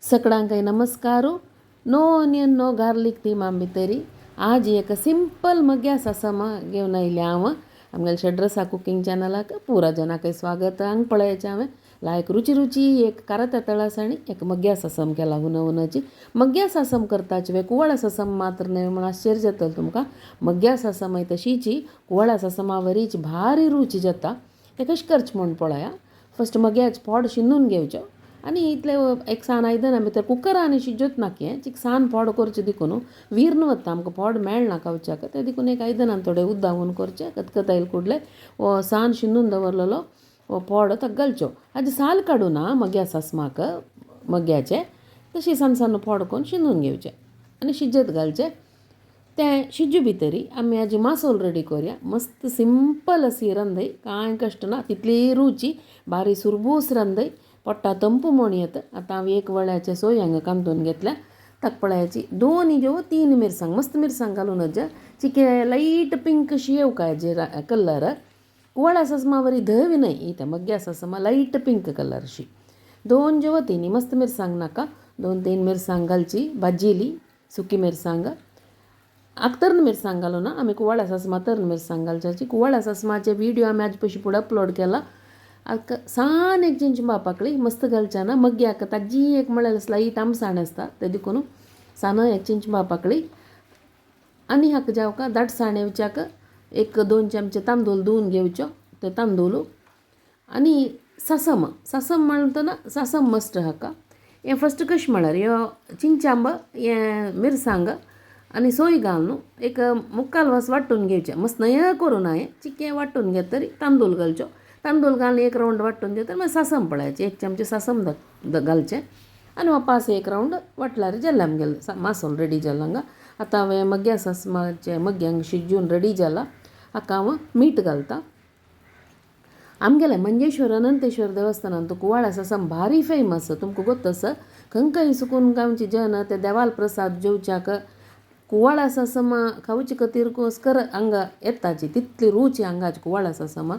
सगळ्यांकाय नमस्कारू. No onion no garlic ती मांबितेरी. आज एक सिंपल मग्या ससम घेऊन आयले हांव आमगेल्या षड्रसा कुकिंग चॅनलाक पुरा जनाकय स्वागत. हांग पळयाचें हांवें लायक रुची रुची एक कारात्या तळासाणी एक मग्या ससम केला हुनाची. मग्या ससम करताच वे कुवळा ससम मात्र नाही म्हणून आश्चर्य जातलं तुमकां. मग्या ससम आहे तशीची कुवळा ससमावरीच भारी रुची जाता. ते कशें करचें म्हूण पळया. फस्ट मग्याच फोड शिनून घेवचो आनी इतले एक सान आयदना भितर कुकरान शिजोवच नाकी. चिक सान फोड करचें देखून विर्ण वता आमकां फोड मेळना खावच्याक ते देखून एक आयदनान थोडे उद्दावून करचें. खतखत आयले कुडले वो सान शिनून दवरलेलो वो फोड ताका घालचो. हाजी साल काडून मग्या ससमाक मग्याचे तशी सान सान फोड करून शिनून घेवचे आनी शिजत घालचे. तें शिजू भितरी आमी हाजी मासोल रेडी करुया. मस्त सिंपल अशी रंदय, कांय कश्ट ना, तितली रुची, बारी सुरबूस रंदय, पोट्टा तंपू म्हूण येता. आतां हांव एक वळ्याचे सोय हांगा कांतून घेतल्या. ताका पळयाची 2 ज्यो 3 मिरसांग मस्त मिरसांग घालूनच चिके लाईट पिंक अशी येवका हेजे कलर. कुवळ्या ससमा वरी धवी न्हय, इथे मग्या ससमा लाईट पिंक कलर अशी. 2 ज्यो 3 मस्त मिरसांग नाका 2-3 मिरसांग घालची. भाजिली सुकी मिरसांग तर्ण मिरसांग घालून आमी कुवळ्या ससमा तर्ण मिरसांग घालची. कुवळ्या ससमाचे व्हिडिओ आमी आज पयशे फुडें अपलोड केला. सान एक चिंच मापाकळी मस्त घालच्या ना मग्याक ताजी एक म्हळ्यार स्लाईट आमसाण आसता ते देखून सान एक चिंच मापाकळी. आनी हाका जावका दाटसाण येवच्याक 1-2 चमचे तांदूळ धुवन घेवच्यो. ते तांदूळ आनी ससम म्हणटना ससम मस्ट हाका. हें फस्ट कशें म्हळ्यार ह्यो चिंचांब हें मिरसांग आनी सोय घालून एक मुक्काल वास वांटून घेवचें. मस्त न्हय करून हांवें चिकें वांटून घेत तरी तांदूळ घालच्यो. तांदूळ घालून एक रावंड वांटून घेतली मागीर ससम पळयाचे 1 चमचे ससम घालचें आनी वापास एक रावंड वांटल्यार जालें आमगेलें मासोल रेडी जाला हांगा. आतां हांवें मग्या ससमाचे मग्यांक शिजून रेडी जाला. हाका हांव मीठ घालता. आमगेलें मंजेश्वर अनंतेश्वर देवस्थानांत कुवाळ्या ससम भारी फेमस. तुमकां गोत आसा खंय सुकून गांवची जन ते देवाल प्रसाद जेवच्याक कुवाळ्या ससम खावचे खातीर कोसकर हांगा येताची. तितली रुची हांगाची कुवाळ्या ससमा.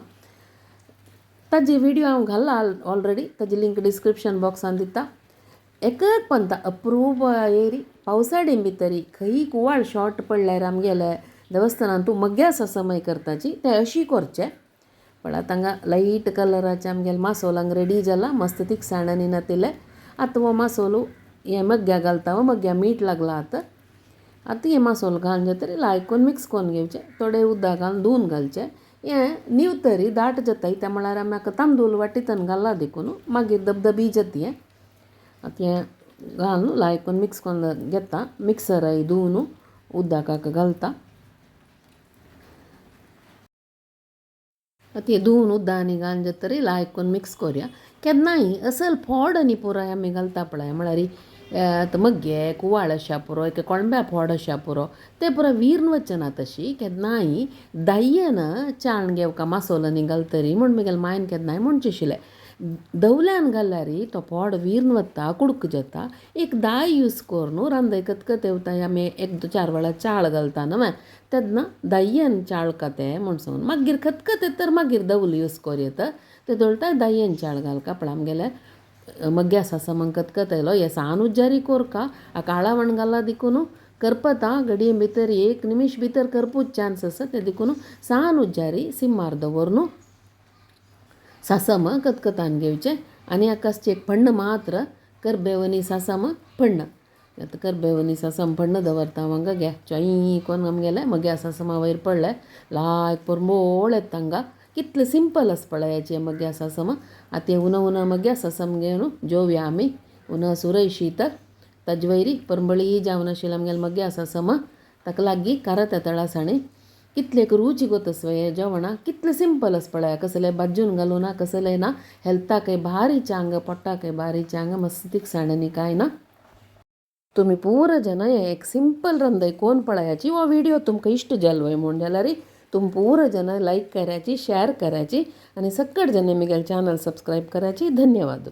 ताजी व्हिडिओ हांव घाला ऑलरेडी, ताजी लिंक डिस्क्रिप्शन बॉक्सान दिता. एकच पंता अप्रूप येरी पावसाळी भितरी खंय कुवाळ शॉर्ट पडल्यार आमगेल्या देवस्थानांत तूं मग्या ससमय करताची ते अशी करचें. पळयात हांगा लाईट कलराचे आमगेले मासोलांक रेडी जाला. मस्त तिखसाणांनी नातिले. आतां वो मासोल हें मग्या घालता. मग्या मीठ लागला आतां हें मासोल घालून जातरी लायक करून मिक्स करून घेवचें. थोडे उदक घालून धुवन घालचें. हें निवतरी दाट जाता. त्या म्हळ्यार आमी हाका तांदूळ वाटितन घाला देखून मागीर दबदबी जाता. हें आतां हें घालून लायक करून मिक्स करून घेता. मिक्सर धुवन उदकाक घालता. आतां हें धुवन उदकांनी घालून जातरी लायक करून मिक्स करुया. केन्नाय असल फोड आनी पुराय आमी घालता पळय म्हळ्यार आतां मग्गे कुवाळ अशा पुरो एक कोळंब्या फोड अशा पुरो ते पुरो विर्ण वचचे ना. तशी केन्नाय दायेन चाळण घेवका मासोलांनी घालतरी म्हूण म्हगेले मायन केन्नाय म्हणचे आशिल्लें. दवल्यान घाल्यार तो फोड विर्ण वता कुडक जाता. एक दाय यूज करून रांदय खतखत येवता आमी 1-4 वेळा चाळ घालता न्हय तेन्ना दायेन चाळका तें म्हूण सांगून मागीर खतखत येता तर मागीर दवल यूज करूं ते दळटा दायेन चाळ घालका. पळय आमगेले मग्या ससमांक खतखत येयलो हें सान उज्जारी कोरका. काळावण घाला देखून करपता घडये भितर 1 निमिश भितर करपूच चान्स आसा. ते देखून सान उज्जारी सिम्मार दवरून ससम खतखतान घेवचें. आनी हाका एक फण्ण मात्र करबेवनी ससम फण्ण. आतां करबेवनी ससम फण्ण दवरता हांगा घे चॉई करून आमगेले मग्या ससमा वयर पडले लायक परमोळ येता हांगा. कितले सिंपल आसा पळयाचे मग्या ससम. आतां हें उना मग्या ससम घेवन जेवया आमी. उन सुरय शीत ताजे वयरी परंबळी जावन आशिल्ले आमगेले मग्या ससम. ताका लागीं कारात्या तळासाणी कितले रुची गोत आसा हें जेवणाक. कितले सिंपल आसा पळया. कसले भाजून घालूं ना कसले ना. हेल्थाकय भारी चांग पोट्टाकय भारी चांग. मस्त तिखसाणांनी कांय ना. तुमी पूरा जन एक सिंपल रंदय कोण पळयाची. वो व्हिडिओ तुमकां इश्ट जालो म्हूण जाल्यार तुम पूरा जन लायक करायची शेअर करायची आणि सगळे जण म्हगेले चॅनल सबस्क्राईब करायची. धन्यवाद.